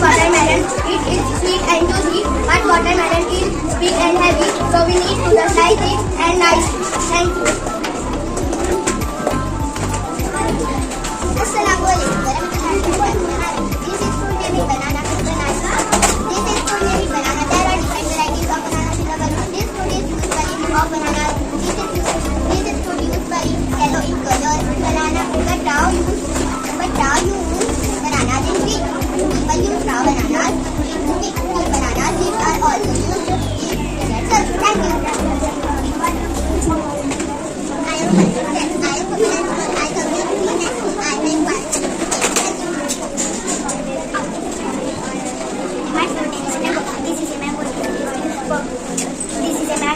watermelon. It is sweet and juicy, but watermelon is big and heavy, so we need to slice it and nice. Thank you. Assalamualaikum warahmatullahi wabarakatuh. This is fruit name banana banana. This is fruit name banana. There are different varieties of bananas available. This fruit is usually of banana. This is fruit usually yellow in color. Banana, but now you banana in big. People use raw bananas. Big bananas. These are also used to eat. So thank you.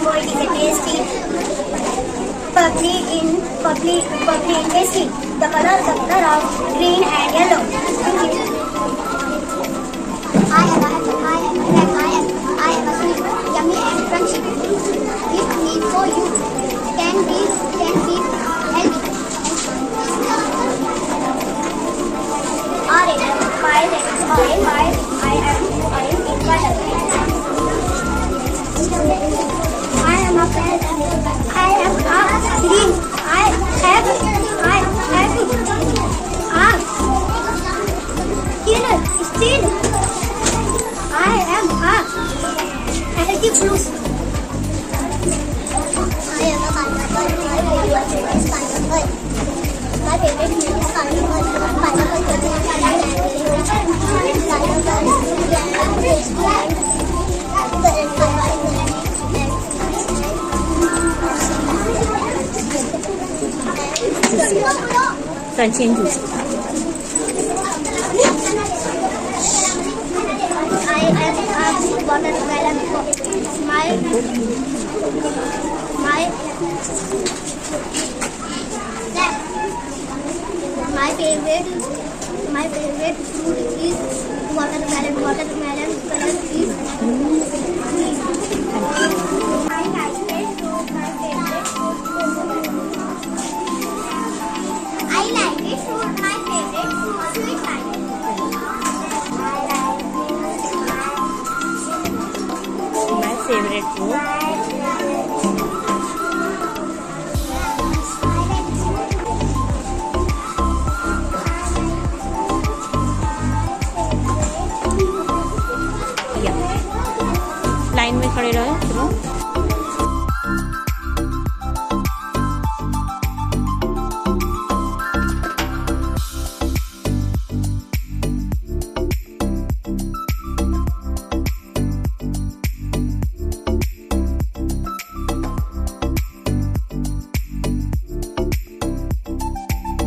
It is a tasty, purpley and tasty. The color of green and yellow. I am a sweet, yummy and crunchy. It's meat for you. Can be healthy. Orange, why I am orange in color. I am a green. I have still. I am a healthy fruit. I am a pineapple. My favorite fruit is pineapple.算清楚。I am a watermelon. My favorite fruit is watermelon. Watermelon color is green. I like it. My favorite fruit. I like it. My favorite fruit. Sweet like it. My favorite food. Line में खड़े रहो।